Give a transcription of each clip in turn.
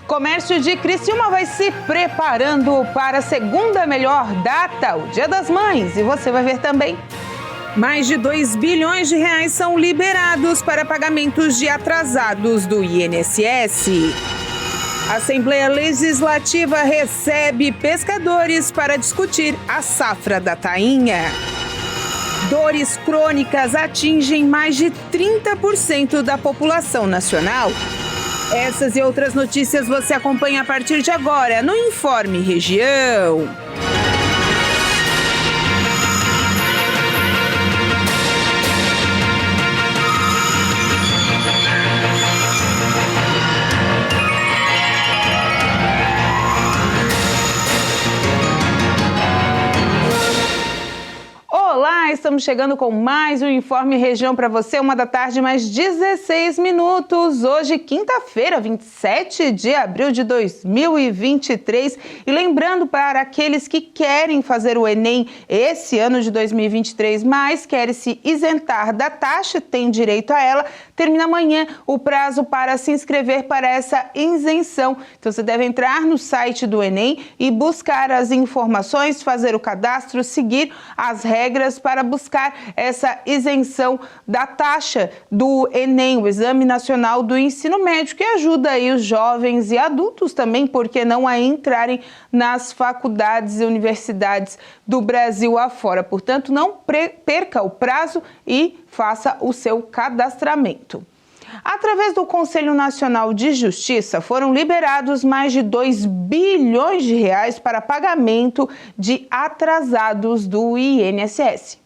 Comércio de Criciúma vai se preparando para a segunda melhor data, o Dia das Mães, e você vai ver também. Mais de 2 bilhões de reais são liberados para pagamentos de atrasados do INSS. A Assembleia Legislativa recebe pescadores para discutir a safra da tainha. Dores crônicas atingem mais de 30% da população nacional. Essas e outras notícias você acompanha a partir de agora no Informe Região. Olá, estamos chegando com mais um Informe Região para você, 1h da tarde, mais 16 minutos. Hoje, quinta-feira, 27 de abril de 2023. E lembrando para aqueles que querem fazer o Enem esse ano de 2023, mas querem se isentar da taxa, tem direito a ela, termina amanhã o prazo para se inscrever para essa isenção. Então, você deve entrar no site do Enem e buscar as informações, fazer o cadastro, seguir as regras para buscar essa isenção da taxa do Enem, o Exame Nacional do Ensino Médio, que ajuda aí os jovens e adultos também, por que não, a entrarem nas faculdades e universidades do Brasil afora. Portanto, não perca o prazo e faça o seu cadastramento. Através do Conselho Nacional de Justiça, foram liberados mais de 2 bilhões de reais para pagamento de atrasados do INSS.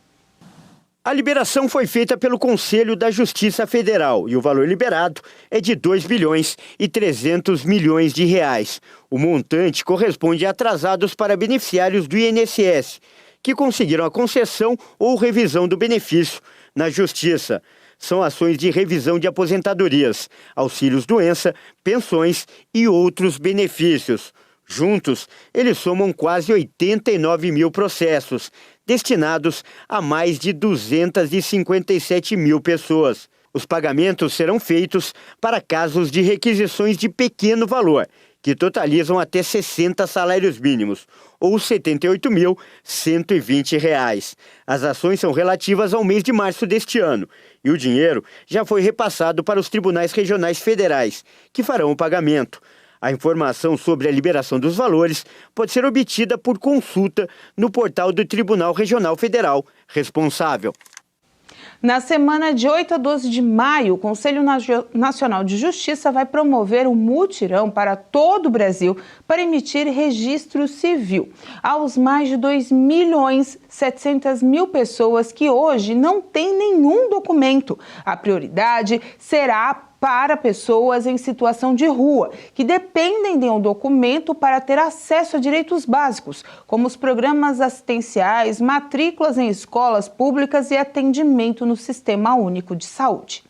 A liberação foi feita pelo Conselho da Justiça Federal e o valor liberado é de 2 bilhões e 300 milhões de reais. O montante corresponde a atrasados para beneficiários do INSS, que conseguiram a concessão ou revisão do benefício na Justiça. São ações de revisão de aposentadorias, auxílios-doença, pensões e outros benefícios. Juntos, eles somam quase 89 mil processos, destinados a mais de 257 mil pessoas. Os pagamentos serão feitos para casos de requisições de pequeno valor, que totalizam até 60 salários mínimos, ou R$ 78.120. As ações são relativas ao mês de março deste ano, e o dinheiro já foi repassado para os tribunais regionais federais, que farão o pagamento. A informação sobre a liberação dos valores pode ser obtida por consulta no portal do Tribunal Regional Federal responsável. Na semana de 8 a 12 de maio, o Conselho Nacional de Justiça vai promover um mutirão para todo o Brasil para emitir registro civil aos mais de 2.700.000 pessoas que hoje não têm nenhum documento. A prioridade será para pessoas em situação de rua, que dependem de um documento para ter acesso a direitos básicos, como os programas assistenciais, matrículas em escolas públicas e atendimento no Sistema Único de Saúde.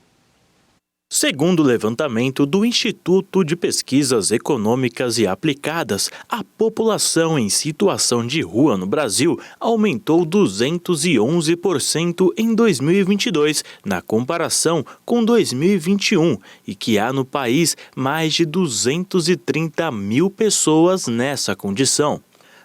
Segundo o levantamento do Instituto de Pesquisas Econômicas e Aplicadas, a população em situação de rua no Brasil aumentou 211% em 2022, na comparação com 2021, e que há no país mais de 230 mil pessoas nessa condição.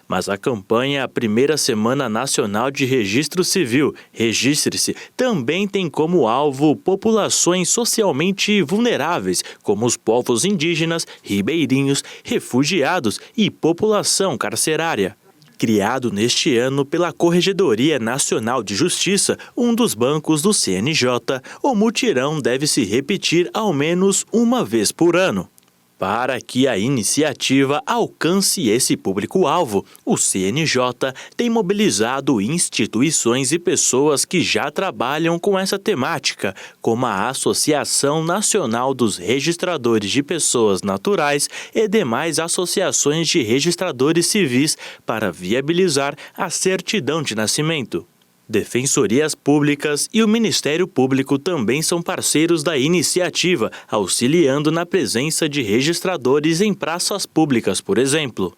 Mas a campanha Primeira Semana Nacional de Registro Civil, Registre-se, também tem como alvo populações socialmente vulneráveis, como os povos indígenas, ribeirinhos, refugiados e população carcerária. Criado neste ano pela Corregedoria Nacional de Justiça, um dos bancos do CNJ, o mutirão deve se repetir ao menos uma vez por ano. Para que a iniciativa alcance esse público-alvo, o CNJ tem mobilizado instituições e pessoas que já trabalham com essa temática, como a Associação Nacional dos Registradores de Pessoas Naturais e demais associações de registradores civis, para viabilizar a certidão de nascimento. Defensorias públicas e o Ministério Público também são parceiros da iniciativa, auxiliando na presença de registradores em praças públicas, por exemplo.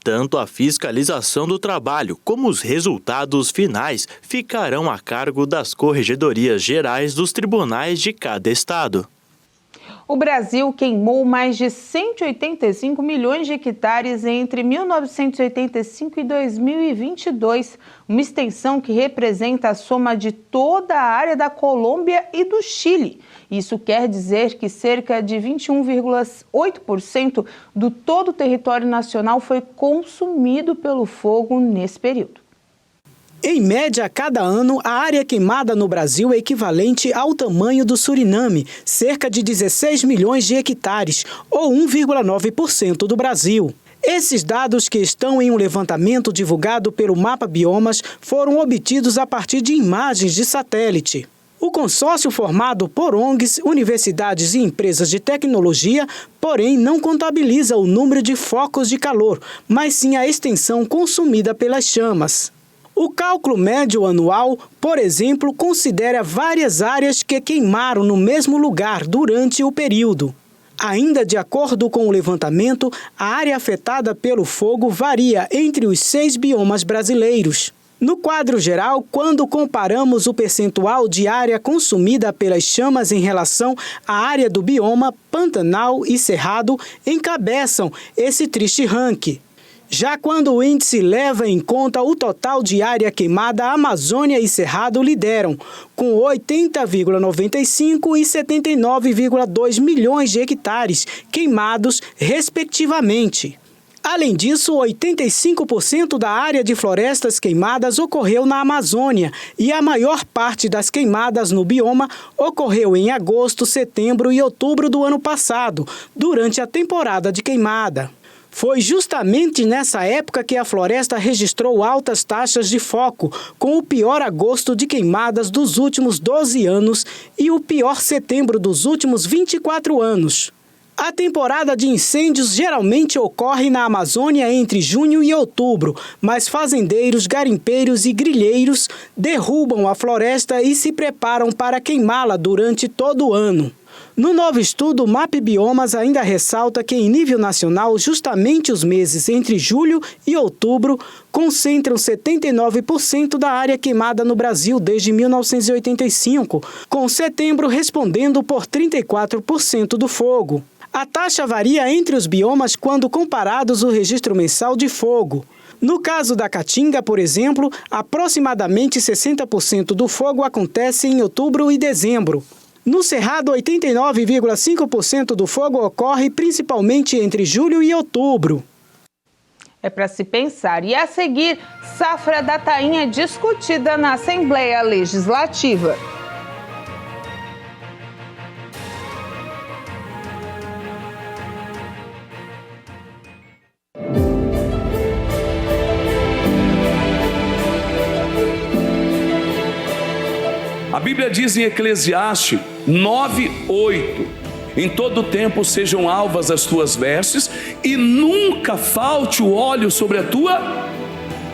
Tanto a fiscalização do trabalho como os resultados finais ficarão a cargo das corregedorias gerais dos tribunais de cada estado. O Brasil queimou mais de 185 milhões de hectares entre 1985 e 2022, uma extensão que representa a soma de toda a área da Colômbia e do Chile. Isso quer dizer que cerca de 21,8% do todo o território nacional foi consumido pelo fogo nesse período. Em média, a cada ano, a área queimada no Brasil é equivalente ao tamanho do Suriname, cerca de 16 milhões de hectares, ou 1,9% do Brasil. Esses dados, que estão em um levantamento divulgado pelo Mapa Biomas, foram obtidos a partir de imagens de satélite. O consórcio, formado por ONGs, universidades e empresas de tecnologia, porém não contabiliza o número de focos de calor, mas sim a extensão consumida pelas chamas. O cálculo médio anual, por exemplo, considera várias áreas que queimaram no mesmo lugar durante o período. Ainda de acordo com o levantamento, a área afetada pelo fogo varia entre os 6 biomas brasileiros. No quadro geral, quando comparamos o percentual de área consumida pelas chamas em relação à área do bioma, Pantanal e Cerrado encabeçam esse triste ranking. Já quando o índice leva em conta o total de área queimada, a Amazônia e Cerrado lideram, com 80,95 e 79,2 milhões de hectares queimados, respectivamente. Além disso, 85% da área de florestas queimadas ocorreu na Amazônia e a maior parte das queimadas no bioma ocorreu em agosto, setembro e outubro do ano passado, durante a temporada de queimada. Foi justamente nessa época que a floresta registrou altas taxas de foco, com o pior agosto de queimadas dos últimos 12 anos e o pior setembro dos últimos 24 anos. A temporada de incêndios geralmente ocorre na Amazônia entre junho e outubro, mas fazendeiros, garimpeiros e grileiros derrubam a floresta e se preparam para queimá-la durante todo o ano. No novo estudo, o MAP Biomas ainda ressalta que, em nível nacional, justamente os meses entre julho e outubro concentram 79% da área queimada no Brasil desde 1985, com setembro respondendo por 34% do fogo. A taxa varia entre os biomas quando comparados o registro mensal de fogo. No caso da Caatinga, por exemplo, aproximadamente 60% do fogo acontece em outubro e dezembro. No Cerrado, 89,5% do fogo ocorre principalmente entre julho e outubro. É para se pensar. E a seguir, safra da tainha discutida na Assembleia Legislativa. A Bíblia diz em Eclesiastes 9:8: em todo tempo sejam alvas as tuas vestes e nunca falte o óleo sobre a tua.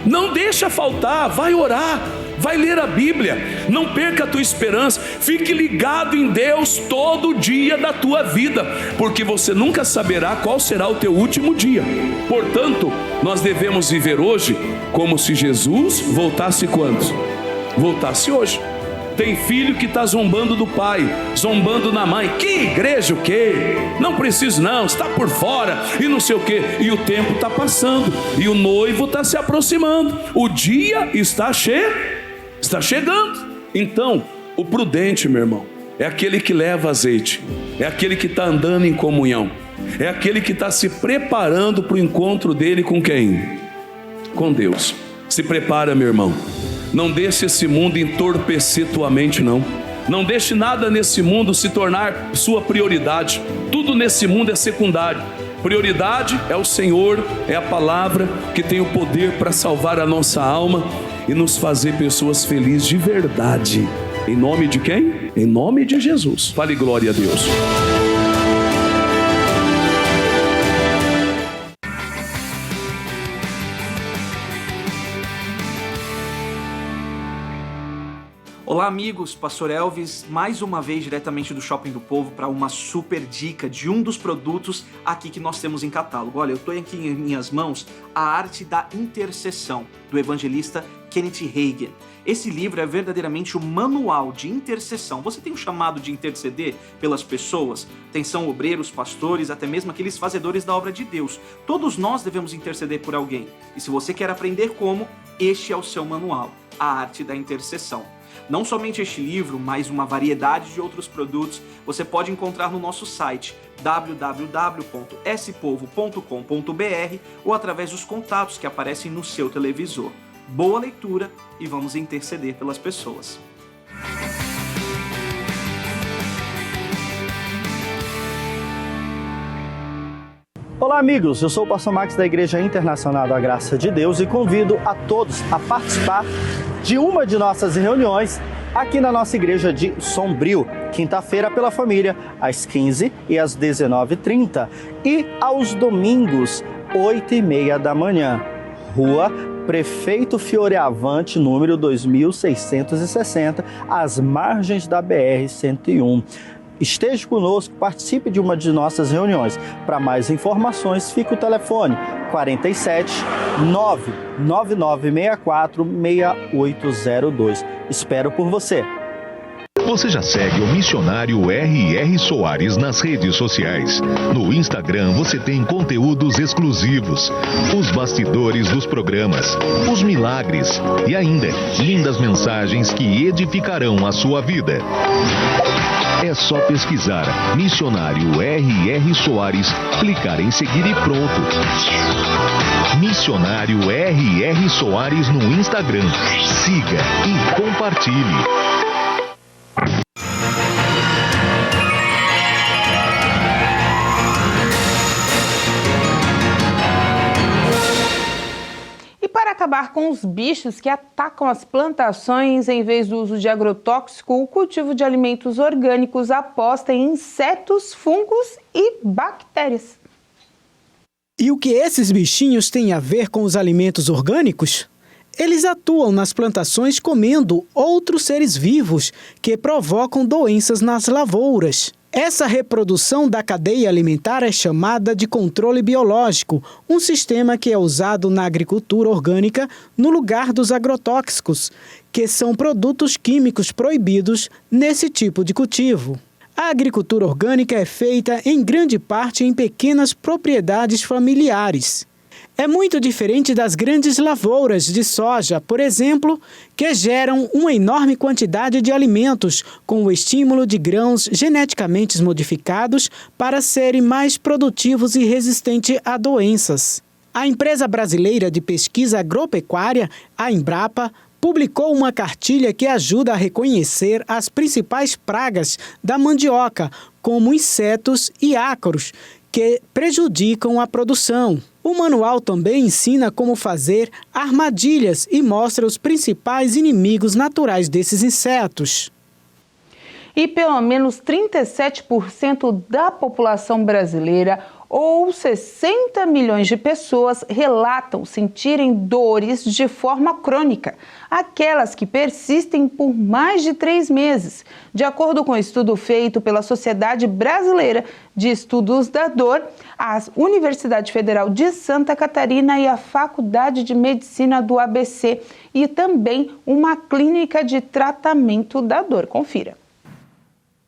Não deixa faltar, vai orar, vai ler a Bíblia, não perca a tua esperança, fique ligado em Deus todo dia da tua vida, porque você nunca saberá qual será o teu último dia. Portanto, nós devemos viver hoje como se Jesus voltasse quando? Voltasse hoje. Tem filho que está zombando do pai, zombando na mãe. Que igreja o quê? Não preciso não, está por fora e não sei o quê. E o tempo está passando e o noivo está se aproximando. O dia está chegando. Então, o prudente, meu irmão, é aquele que leva azeite, é aquele que está andando em comunhão, é aquele que está se preparando para o encontro dele com quem? Com Deus. Se prepara, meu irmão. Não deixe esse mundo entorpecer tua mente, não. Não deixe nada nesse mundo se tornar sua prioridade. Tudo nesse mundo é secundário. Prioridade é o Senhor, é a palavra que tem o poder para salvar a nossa alma e nos fazer pessoas felizes de verdade. Em nome de quem? Em nome de Jesus. Fale glória a Deus. Olá amigos, Pastor Elvis, mais uma vez diretamente do Shopping do Povo para uma super dica de um dos produtos aqui que nós temos em catálogo. Olha, eu estou aqui em minhas mãos a arte da intercessão do evangelista Kenneth Hagin. Esse livro é verdadeiramente o manual de intercessão. Você tem um chamado de interceder pelas pessoas? Atenção, obreiros, pastores, até mesmo aqueles fazedores da obra de Deus. Todos nós devemos interceder por alguém. E se você quer aprender como, este é o seu manual, A Arte da Intercessão. Não somente este livro, mas uma variedade de outros produtos você pode encontrar no nosso site www.espovo.com.br ou através dos contatos que aparecem no seu televisor. Boa leitura e vamos interceder pelas pessoas. Olá amigos, eu sou o pastor Max da Igreja Internacional da Graça de Deus e convido a todos a participar de uma de nossas reuniões aqui na nossa igreja de Sombrio, quinta-feira pela família, às 15 e às 19h30 e aos domingos, 8h30 da manhã. Rua Prefeito Fioreavante, número 2660, às margens da BR-101. Esteja conosco, participe de uma de nossas reuniões. Para mais informações, fica o telefone 47 99964 6802. Espero por você. Você já segue o missionário R.R. Soares nas redes sociais. No Instagram você tem conteúdos exclusivos, os bastidores dos programas, os milagres e ainda lindas mensagens que edificarão a sua vida. É só pesquisar Missionário R.R. Soares, clicar em seguir e pronto. Missionário R.R. Soares no Instagram. Siga e compartilhe. Para acabar com os bichos que atacam as plantações, em vez do uso de agrotóxico, o cultivo de alimentos orgânicos aposta em insetos, fungos e bactérias. E o que esses bichinhos têm a ver com os alimentos orgânicos? Eles atuam nas plantações comendo outros seres vivos que provocam doenças nas lavouras. Essa reprodução da cadeia alimentar é chamada de controle biológico, um sistema que é usado na agricultura orgânica no lugar dos agrotóxicos, que são produtos químicos proibidos nesse tipo de cultivo. A agricultura orgânica é feita em grande parte em pequenas propriedades familiares. É muito diferente das grandes lavouras de soja, por exemplo, que geram uma enorme quantidade de alimentos com o estímulo de grãos geneticamente modificados para serem mais produtivos e resistentes a doenças. A empresa brasileira de pesquisa agropecuária, a Embrapa, publicou uma cartilha que ajuda a reconhecer as principais pragas da mandioca, como insetos e ácaros, que prejudicam a produção. O manual também ensina como fazer armadilhas e mostra os principais inimigos naturais desses insetos. E pelo menos 37% da população brasileira, ou 60 milhões de pessoas, relatam sentirem dores de forma crônica, aquelas que persistem por mais de 3 meses. De acordo com um estudo feito pela Sociedade Brasileira de Estudos da Dor, a Universidade Federal de Santa Catarina e a Faculdade de Medicina do ABC, e também uma clínica de tratamento da dor. Confira.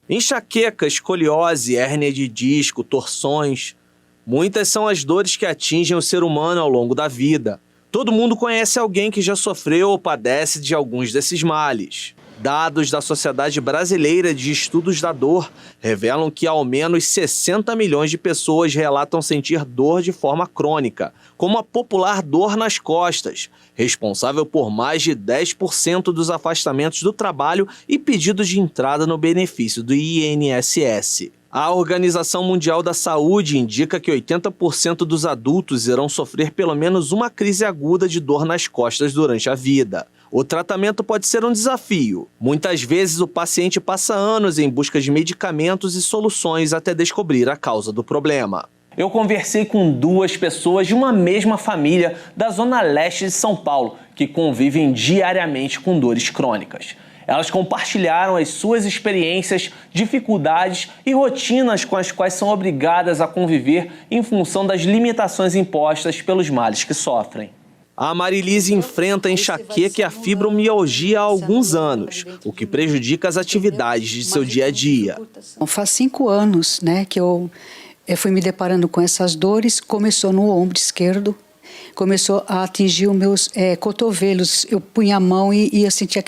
Enxaqueca, escoliose, hérnia de disco, torções. Muitas são as dores que atingem o ser humano ao longo da vida. Todo mundo conhece alguém que já sofreu ou padece de alguns desses males. Dados da Sociedade Brasileira de Estudos da Dor revelam que ao menos 60 milhões de pessoas relatam sentir dor de forma crônica, como a popular dor nas costas, responsável por mais de 10% dos afastamentos do trabalho e pedidos de entrada no benefício do INSS. A Organização Mundial da Saúde indica que 80% dos adultos irão sofrer pelo menos uma crise aguda de dor nas costas durante a vida. O tratamento pode ser um desafio. Muitas vezes o paciente passa anos em busca de medicamentos e soluções até descobrir a causa do problema. Eu conversei com 2 pessoas de uma mesma família da Zona Leste de São Paulo, que convivem diariamente com dores crônicas. Elas compartilharam as suas experiências, dificuldades e rotinas com as quais são obrigadas a conviver em função das limitações impostas pelos males que sofrem. A Marilise enfrenta a enxaqueca e a fibromialgia há alguns anos, o que prejudica as atividades de seu dia a dia. Faz 5 anos, né, que eu fui me deparando com essas dores. Começou no ombro esquerdo, começou a atingir os meus cotovelos. Eu punha a mão e eu sentia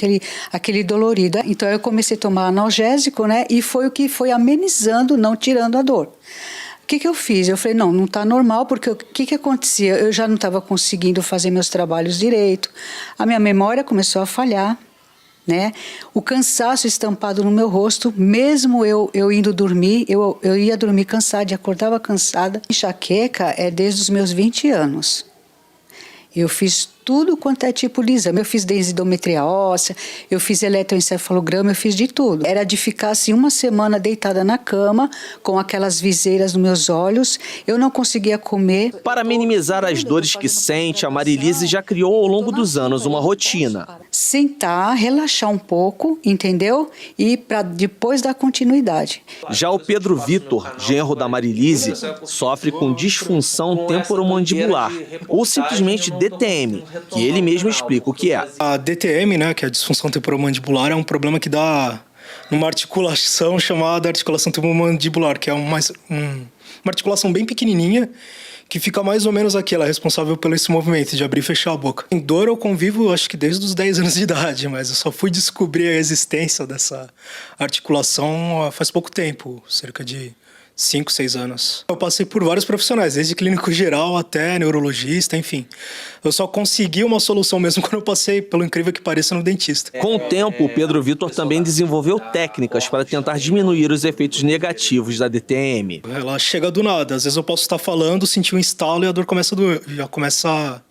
aquele dolorido. Então eu comecei a tomar analgésico, né, e foi o que foi amenizando, não tirando a dor. O que eu fiz? Eu falei, não está normal, porque o que acontecia? Eu já não estava conseguindo fazer meus trabalhos direito, a minha memória começou a falhar, né? O cansaço estampado no meu rosto, mesmo eu indo dormir, eu ia dormir cansada, acordava cansada. Enxaqueca é desde os meus 20 anos. Eu fiz tudo quanto é tipo de exame. Eu fiz densitometria óssea, eu fiz eletroencefalograma, eu fiz de tudo. Era de ficar assim 1 semana deitada na cama, com aquelas viseiras nos meus olhos. Eu não conseguia comer. Para minimizar as dores que sente, a Marilise já criou ao longo dos anos uma rotina. Sentar, relaxar um pouco, entendeu? E para depois dar continuidade. Já o Pedro Vitor, genro da Marilise, sofre com disfunção temporomandibular, ou simplesmente DTM, que ele mesmo explica o que é. A DTM, né, que é a disfunção temporomandibular, é um problema que dá numa articulação chamada articulação temporomandibular, que é uma articulação bem pequenininha, que fica mais ou menos aqui, ela é responsável pelo esse movimento de abrir e fechar a boca. Em dor eu convivo, acho que desde os 10 anos de idade, mas eu só fui descobrir a existência dessa articulação faz pouco tempo, cerca de 5, 6 anos. Eu passei por vários profissionais, desde clínico geral até neurologista, enfim. Eu só consegui uma solução mesmo quando eu passei, pelo incrível que pareça, no dentista. Com o tempo, o Pedro Vitor também desenvolveu técnicas para tentar diminuir os efeitos negativos da DTM. Ela chega do nada. Às vezes eu posso estar falando, sentir um estalo e a dor já começa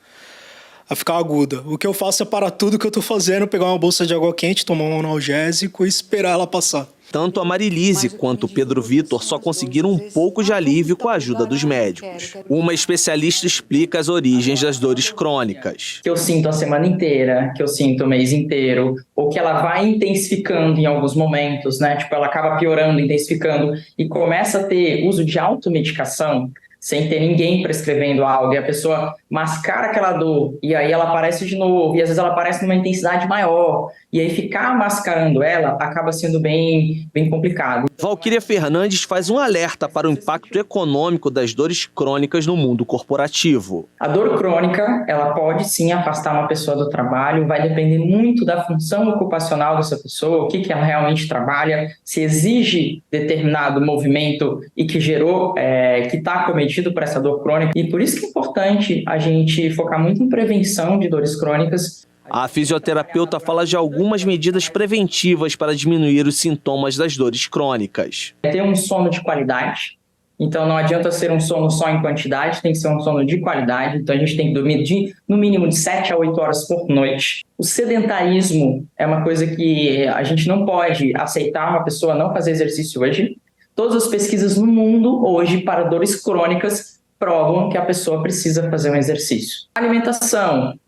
a ficar aguda. O que eu faço é parar tudo que eu estou fazendo, pegar uma bolsa de água quente, tomar um analgésico e esperar ela passar. Tanto a Marilise quanto o Pedro Vitor só conseguiram um pouco de alívio com a ajuda dos médicos. Uma especialista explica as origens das dores crônicas. Que eu sinto a semana inteira, que eu sinto o mês inteiro, ou que ela vai intensificando em alguns momentos, né? Tipo, ela acaba piorando, intensificando e começa a ter uso de automedicação, sem ter ninguém prescrevendo algo, e a pessoa mascara aquela dor, e aí ela aparece de novo, e às vezes ela aparece numa intensidade maior, e aí ficar mascarando ela acaba sendo bem complicado. Valquíria Fernandes faz um alerta para o impacto econômico das dores crônicas no mundo corporativo. A dor crônica, ela pode sim afastar uma pessoa do trabalho, vai depender muito da função ocupacional dessa pessoa, o que ela realmente trabalha, se exige determinado movimento e que gerou, que está cometido para essa dor crônica, e por isso que é importante a gente focar muito em prevenção de dores crônicas. A fisioterapeuta fala de algumas medidas preventivas para diminuir os sintomas das dores crônicas. Ter um sono de qualidade, então não adianta ser um sono só em quantidade, tem que ser um sono de qualidade, então a gente tem que dormir no mínimo de 7 a 8 horas por noite. O sedentarismo é uma coisa que a gente não pode aceitar uma pessoa não fazer exercício hoje. Todas as pesquisas no mundo hoje para dores crônicas provam que a pessoa precisa fazer um exercício. Alimentação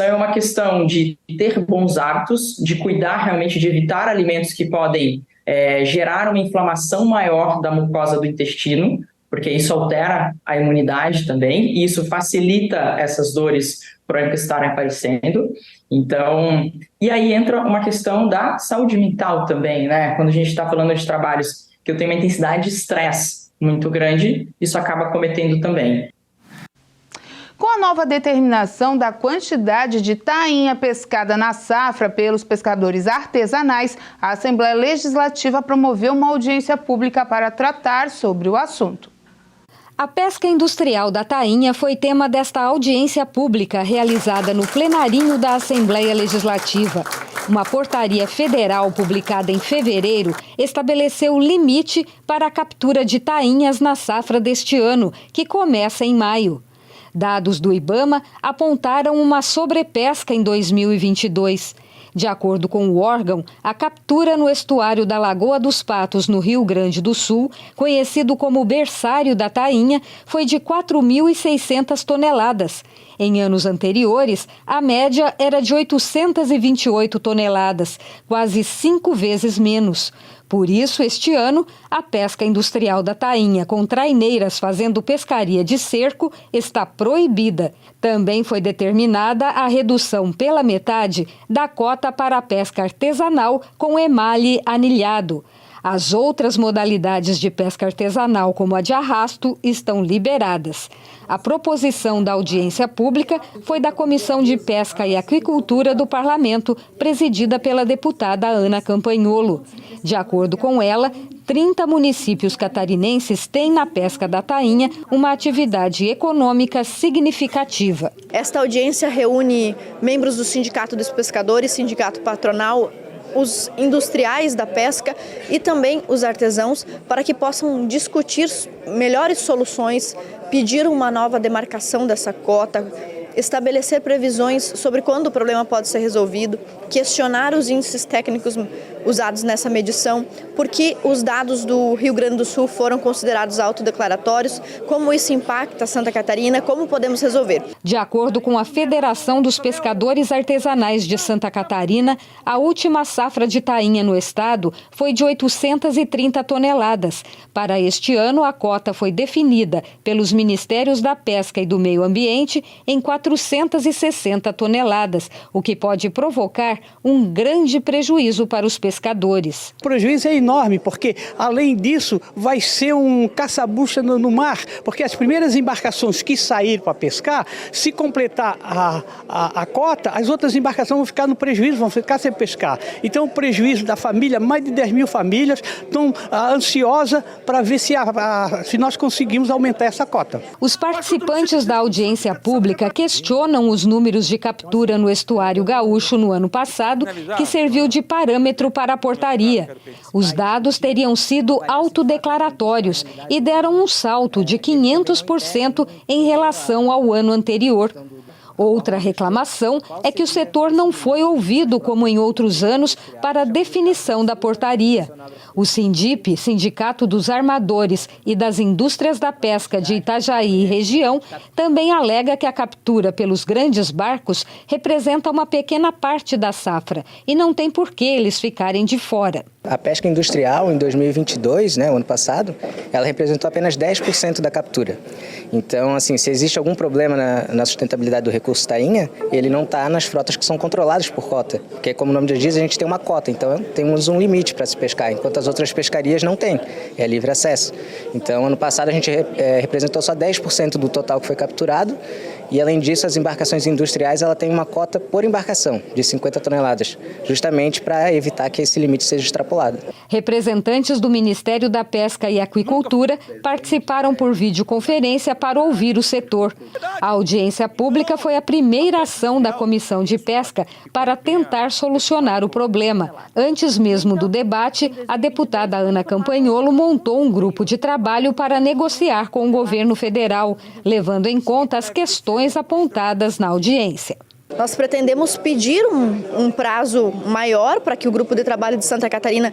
é uma questão de ter bons hábitos, de cuidar realmente, de evitar alimentos que podem gerar uma inflamação maior da mucosa do intestino, porque isso altera a imunidade também, e isso facilita essas dores crônicas estarem aparecendo. Então, e aí entra uma questão da saúde mental também, né? Quando a gente está falando de trabalhos que eu tenho uma intensidade de estresse muito grande, isso acaba cometendo também. Com a nova determinação da quantidade de tainha pescada na safra pelos pescadores artesanais, a Assembleia Legislativa promoveu uma audiência pública para tratar sobre o assunto. A pesca industrial da tainha foi tema desta audiência pública realizada no plenarinho da Assembleia Legislativa. Uma portaria federal publicada em fevereiro estabeleceu o limite para a captura de tainhas na safra deste ano, que começa em maio. Dados do IBAMA apontaram uma sobrepesca em 2022. De acordo com o órgão, a captura no estuário da Lagoa dos Patos, no Rio Grande do Sul, conhecido como berçário da tainha, foi de 4.600 toneladas. Em anos anteriores, a média era de 828 toneladas, quase 5 vezes menos. Por isso, este ano, a pesca industrial da tainha com traineiras fazendo pescaria de cerco está proibida. Também foi determinada a redução pela metade da cota para a pesca artesanal com emalhe anilhado. As outras modalidades de pesca artesanal, como a de arrasto, estão liberadas. A proposição da audiência pública foi da Comissão de Pesca e Aquicultura do Parlamento, presidida pela deputada Ana Campanholo. De acordo com ela, 30 municípios catarinenses têm na pesca da tainha uma atividade econômica significativa. Esta audiência reúne membros do Sindicato dos Pescadores, Sindicato Patronal, os industriais da pesca e também os artesãos, para que possam discutir melhores soluções, pedir uma nova demarcação dessa cota, estabelecer previsões sobre quando o problema pode ser resolvido, questionar os índices técnicos usados nessa medição, porque os dados do Rio Grande do Sul foram considerados autodeclaratórios, como isso impacta Santa Catarina, como podemos resolver. De acordo com a Federação dos Pescadores Artesanais de Santa Catarina, a última safra de tainha no estado foi de 830 toneladas. Para este ano, a cota foi definida pelos Ministérios da Pesca e do Meio Ambiente em 460 toneladas, o que pode provocar um grande prejuízo para os pescadores. O prejuízo é enorme, porque além disso vai ser um caça-bucha no mar, porque as primeiras embarcações que saíram para pescar, se completar a cota, as outras embarcações vão ficar no prejuízo, vão ficar sem pescar. Então o prejuízo da família, mais de 10 mil famílias, estão ansiosas para ver se nós conseguimos aumentar essa cota. Os participantes da audiência pública questionam os números de captura no estuário gaúcho no ano passado, que serviu de parâmetro para a portaria. Os dados teriam sido autodeclaratórios e deram um salto de 500% em relação ao ano anterior. Outra reclamação é que o setor não foi ouvido, como em outros anos, para a definição da portaria. O Sindip, Sindicato dos Armadores e das Indústrias da Pesca de Itajaí e região, também alega que a captura pelos grandes barcos representa uma pequena parte da safra e não tem por que eles ficarem de fora. A pesca industrial em 2022, o ano passado, ela representou apenas 10% da captura. Então, assim, se existe algum problema na sustentabilidade do recurso tainha, ele não está nas frotas que são controladas por cota. Porque, como o nome já diz, a gente tem uma cota, então temos um limite para se pescar, enquanto as outras pescarias não têm, é livre acesso. Então, ano passado a gente representou só 10% do total que foi capturado, e além disso, as embarcações industriais ela tem uma cota por embarcação de 50 toneladas, justamente para evitar que esse limite seja extrapolado. Representantes do Ministério da Pesca e Aquicultura participaram por videoconferência para ouvir o setor. A audiência pública foi a primeira ação da Comissão de Pesca para tentar solucionar o problema. Antes mesmo do debate, a deputada Ana Campanholo montou um grupo de trabalho para negociar com o governo federal, levando em conta as questões apontadas na audiência. Nós pretendemos pedir um prazo maior para que o Grupo de Trabalho de Santa Catarina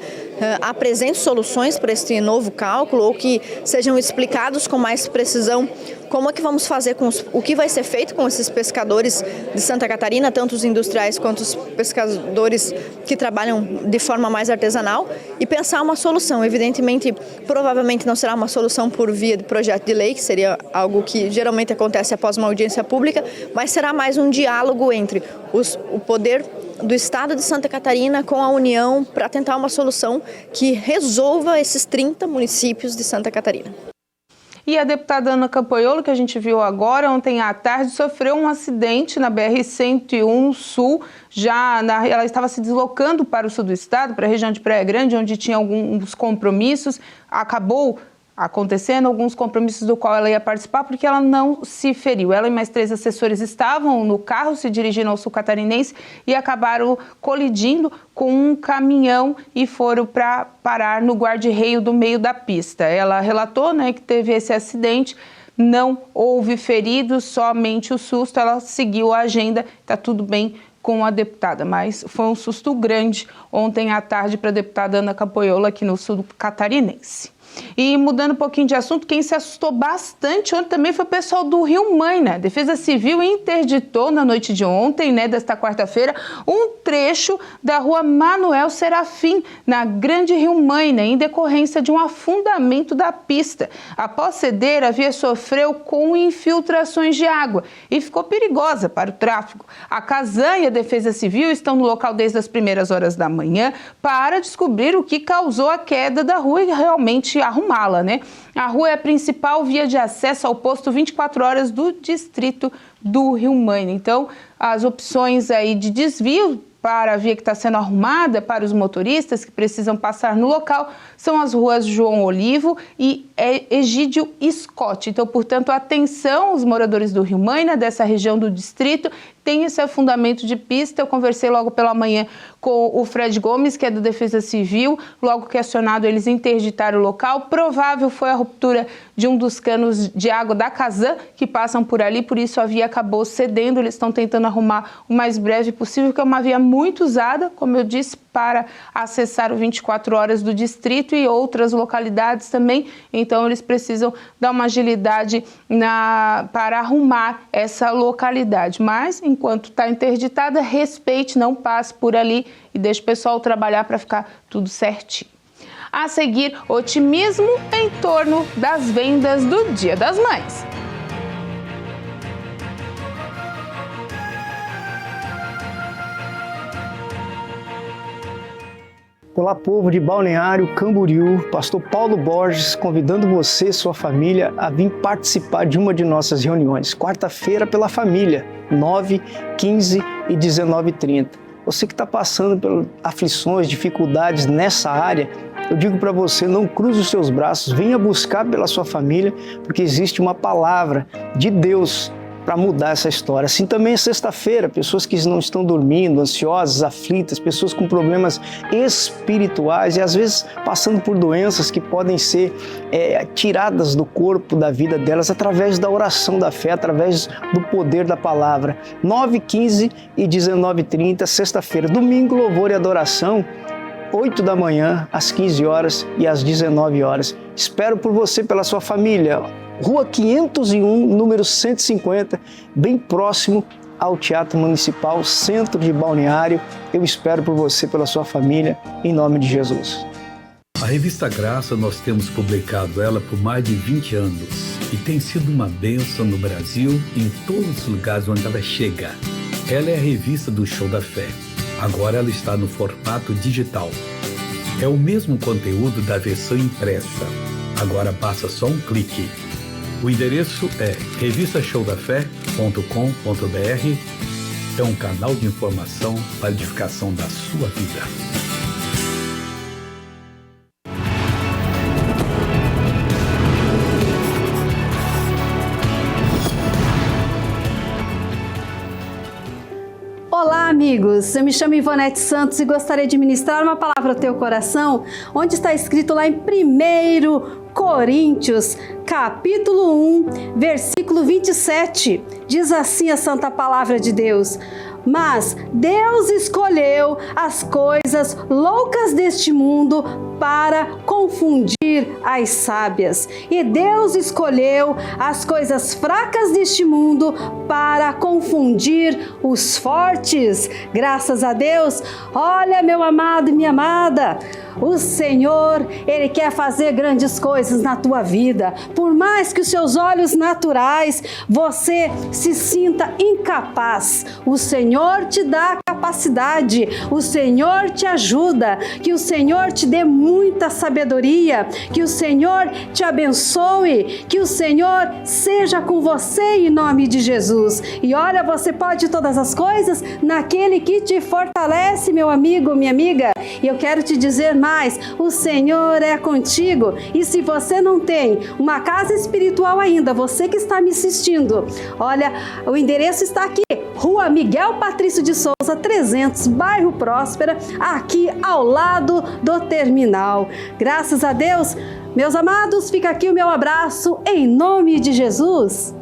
apresente soluções para este novo cálculo ou que sejam explicados com mais precisão como é que vamos fazer o que vai ser feito com esses pescadores de Santa Catarina, tanto os industriais quanto os pescadores que trabalham de forma mais artesanal, e pensar uma solução. Evidentemente, provavelmente não será uma solução por via de projeto de lei, que seria algo que geralmente acontece após uma audiência pública, mas será mais um diálogo entre o poder do Estado de Santa Catarina com a União para tentar uma solução que resolva esses 30 municípios de Santa Catarina. E a deputada Ana Campanholo, que a gente viu agora, ontem à tarde, sofreu um acidente na BR-101 Sul. Ela estava se deslocando para o sul do estado, para a região de Praia Grande, onde tinha alguns compromissos. Acabou acontecendo alguns compromissos do qual ela ia participar, porque ela não se feriu. Ela e mais 3 assessores estavam no carro se dirigindo ao sul catarinense e acabaram colidindo com um caminhão e foram para parar no guarda-reio do meio da pista. Ela relatou, que teve esse acidente, não houve feridos, somente o susto. Ela seguiu a agenda, está tudo bem com a deputada, mas foi um susto grande ontem à tarde para a deputada Ana Campanholo aqui no sul catarinense. E mudando um pouquinho de assunto, quem se assustou bastante ontem também foi o pessoal do Rio Maina. A Defesa Civil interditou na noite de ontem, desta quarta-feira, um trecho da rua Manuel Serafim, na Grande Rio Maina, em decorrência de um afundamento da pista. Após ceder, a via sofreu com infiltrações de água e ficou perigosa para o tráfego. A Casan e a Defesa Civil estão no local desde as primeiras horas da manhã para descobrir o que causou a queda da rua e realmente arrumá-la, A rua é a principal via de acesso ao posto 24 horas do distrito do Rio Maina. Então, as opções aí de desvio para a via que está sendo arrumada, para os motoristas que precisam passar no local, são as ruas João Olivo e Egídio Scott. Então, portanto, atenção, os moradores do Rio Maina, dessa região do distrito, tem esse afundamento de pista. Eu conversei logo pela manhã com o Fred Gomes, que é da Defesa Civil. Logo que acionado, eles interditaram o local. Provável foi a ruptura de um dos canos de água da Casan que passam por ali, por isso a via acabou cedendo. Eles estão tentando arrumar o mais breve possível, que é uma via muito usada, como eu disse, para acessar o 24 horas do distrito e outras localidades também. Então, eles precisam dar uma agilidade para arrumar essa localidade. Mas, enquanto está interditada, respeite, não passe por ali e deixe o pessoal trabalhar para ficar tudo certinho. A seguir, otimismo em torno das vendas do Dia das Mães. Olá, povo de Balneário Camboriú, pastor Paulo Borges, convidando você e sua família a vir participar de uma de nossas reuniões, quarta-feira pela família, 9, 15 e 19h30. Você que está passando por aflições, dificuldades nessa área, eu digo para você, não cruze os seus braços, venha buscar pela sua família, porque existe uma palavra de Deus para mudar essa história. Assim também é sexta-feira, pessoas que não estão dormindo, ansiosas, aflitas, pessoas com problemas espirituais e às vezes passando por doenças que podem ser tiradas do corpo, da vida delas, através da oração da fé, através do poder da palavra. 9, 15 e 19h30, sexta-feira. Domingo, louvor e adoração, 8 da manhã, às 15 horas e às 19 horas. Espero por você, pela sua família. Rua 501, número 150, bem próximo ao Teatro Municipal, centro de Balneário. Eu espero por você, pela sua família, em nome de Jesus. A revista Graça, nós temos publicado ela por mais de 20 anos e tem sido uma bênção no Brasil e em todos os lugares onde ela chega. Ela é a revista do Show da Fé. Agora ela está no formato digital. É o mesmo conteúdo da versão impressa. Agora basta só um clique. O endereço é revistashowdafé.com.br. É um canal de informação para a edificação da sua vida. Olá, amigos. Eu me chamo Ivonete Santos e gostaria de ministrar uma palavra ao teu coração, onde está escrito lá em 1 Coríntios, capítulo 1, versículo 27. Diz assim a santa palavra de Deus: mas Deus escolheu as coisas loucas deste mundo para confundir as sábias. E Deus escolheu as coisas fracas deste mundo para confundir os fortes. Graças a Deus. Olha, meu amado e minha amada, o Senhor, Ele quer fazer grandes coisas na tua vida. Por mais que os seus olhos naturais você se sinta incapaz, o Senhor te dá capacidade, o Senhor te ajuda, que o Senhor te dê muita sabedoria, que o Senhor te abençoe, que o Senhor seja com você em nome de Jesus. E olha, você pode todas as coisas naquele que te fortalece, meu amigo, minha amiga. E eu quero te dizer mais, o Senhor é contigo. E se você não tem uma casa espiritual ainda, você que está me assistindo, olha, o endereço está aqui, Rua Miguel Patrício de Souza, 300, bairro Próspera, aqui ao lado do terminal. Graças a Deus, meus amados, fica aqui o meu abraço em nome de Jesus.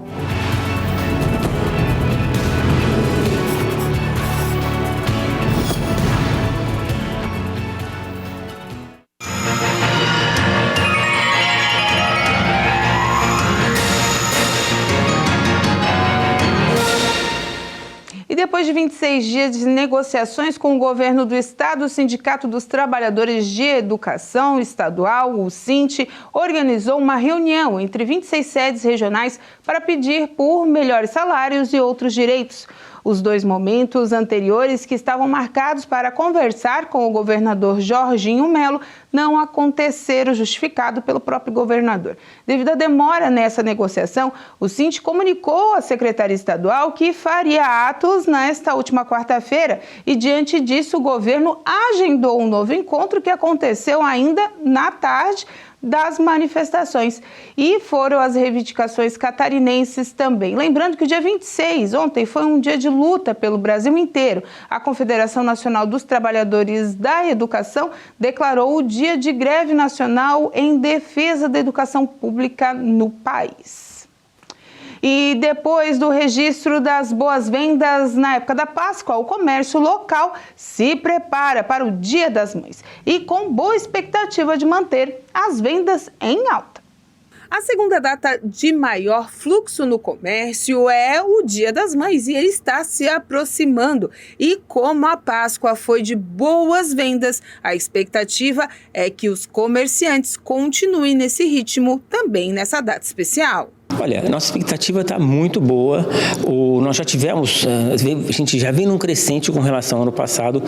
depois de 26 dias de negociações com o governo do estado, o Sindicato dos Trabalhadores de Educação Estadual, o SINT, organizou uma reunião entre 26 sedes regionais para pedir por melhores salários e outros direitos. Os dois momentos anteriores, que estavam marcados para conversar com o governador Jorginho Melo, não aconteceram, justificado pelo próprio governador. Devido à demora nessa negociação, o SINT comunicou à secretaria estadual que faria atos nesta última quarta-feira e, diante disso, o governo agendou um novo encontro que aconteceu ainda na tarde das manifestações. E foram as reivindicações catarinenses também. Lembrando que o dia 26, ontem, foi um dia de luta pelo Brasil inteiro. A Confederação Nacional dos Trabalhadores da Educação declarou o dia de greve nacional em defesa da educação pública no país. E depois do registro das boas-vendas na época da Páscoa, o comércio local se prepara para o Dia das Mães e com boa expectativa de manter as vendas em alta. A segunda data de maior fluxo no comércio é o Dia das Mães e ele está se aproximando. E como a Páscoa foi de boas vendas, a expectativa é que os comerciantes continuem nesse ritmo também nessa data especial. Olha, a nossa expectativa está muito boa. Nós já tivemos, a gente já vem num crescente com relação ao ano passado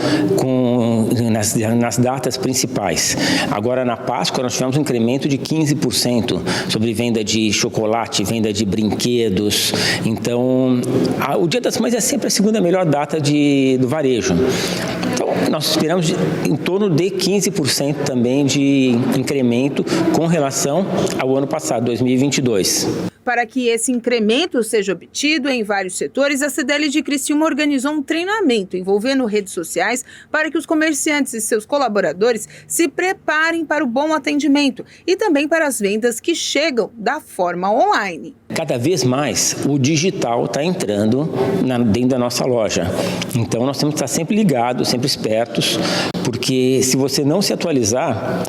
nas datas principais. Agora, na Páscoa, nós tivemos um incremento de 15% sobre venda de chocolate, venda de brinquedos. Então, o Dia das Mães é sempre a segunda melhor data do varejo. Então, nós esperamos em torno de 15% também de incremento com relação ao ano passado, 2022. Para que esse incremento seja obtido em vários setores, a CDL de Criciúma organizou um treinamento envolvendo redes sociais para que os comerciantes e seus colaboradores se preparem para o bom atendimento e também para as vendas que chegam da forma online. Cada vez mais o digital está entrando dentro da nossa loja. Então nós temos que estar sempre ligados, sempre espertos, porque se você não se atualizar,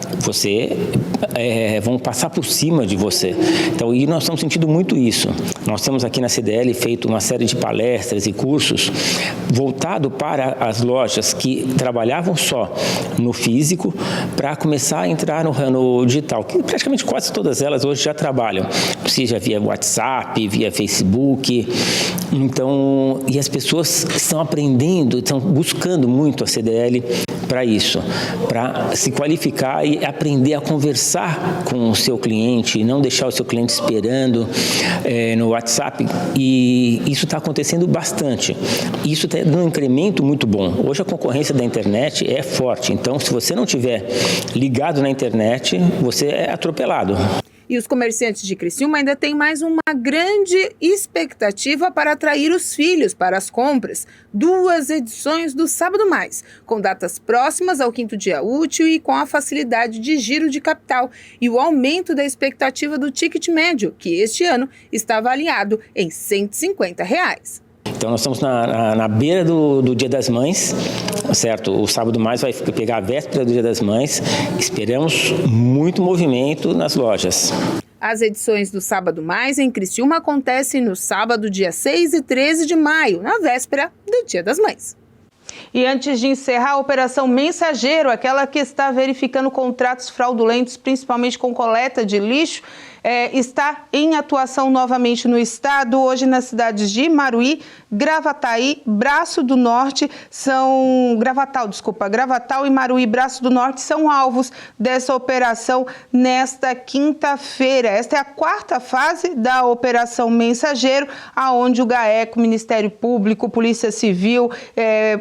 vão passar por cima de você. Então, e nós estamos sentindo muito isso. Nós temos aqui na CDL feito uma série de palestras e cursos voltado para as lojas que trabalhavam só no físico para começar a entrar no digital, que praticamente quase todas elas hoje já trabalham, seja via WhatsApp, via Facebook. Então, e as pessoas estão aprendendo, estão buscando muito a CDL para isso, para se qualificar e aprender a conversar com o seu cliente, não deixar o seu cliente esperando no WhatsApp, e isso está acontecendo bastante. Isso está dando um incremento muito bom. Hoje a concorrência da internet é forte, então se você não estiver ligado na internet, você é atropelado. E os comerciantes de Criciúma ainda têm mais uma grande expectativa para atrair os filhos para as compras. 2 edições do Sábado Mais, com datas próximas ao 5º dia útil e com a facilidade de giro de capital e o aumento da expectativa do ticket médio, que este ano está avaliado em R$ 150. Então nós estamos na beira do Dia das Mães, certo? O Sábado Mais vai pegar a véspera do Dia das Mães. Esperamos muito movimento nas lojas. As edições do Sábado Mais em Criciúma acontecem no sábado, dia 6 e 13 de maio, na véspera do Dia das Mães. E antes de encerrar a Operação Mensageiro, aquela que está verificando contratos fraudulentos, principalmente com coleta de lixo, está em atuação novamente no estado. Hoje nas cidades de Maruí, Gravataí, Braço do Norte Gravatal e Maruí, Braço do Norte são alvos dessa operação nesta quinta-feira. Esta é a 4ª fase da Operação Mensageiro, aonde o GAECO, Ministério Público, Polícia Civil,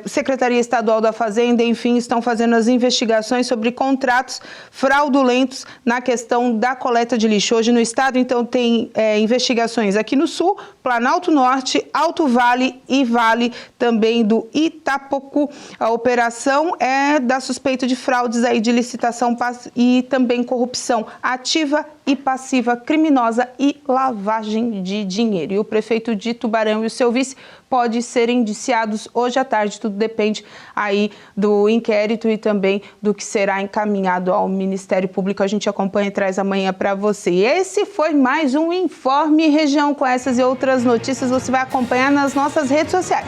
Secretaria Estadual da Fazenda, enfim, estão fazendo as investigações sobre contratos fraudulentos na questão da coleta de lixo. Hoje no estado, então, tem investigações aqui no Sul, Planalto Norte, Alto Vale e Vale também do Itapocu. A operação é da suspeita de fraudes aí de licitação e também corrupção ativa e passiva criminosa e lavagem de dinheiro. E o prefeito de Tubarão e o seu vice podem ser indiciados hoje à tarde, tudo depende depende aí do inquérito e também do que será encaminhado ao Ministério Público. A gente acompanha e traz amanhã para você. E esse foi mais um Informe Região. Com essas e outras notícias você vai acompanhar nas nossas redes sociais.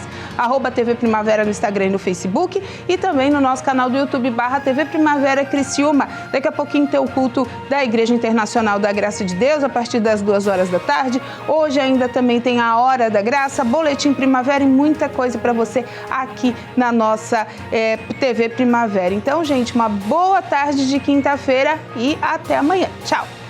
@TV Primavera no Instagram e no Facebook e também no nosso canal do YouTube /TV Primavera Criciúma. Daqui a pouquinho tem o culto da Igreja Internacional da Graça de Deus a partir das 2h da tarde. Hoje ainda também tem a Hora da Graça, Boletim Primavera e muita coisa para você aqui na nossa TV Primavera. Então, gente, uma boa tarde de quinta-feira e até amanhã. Tchau!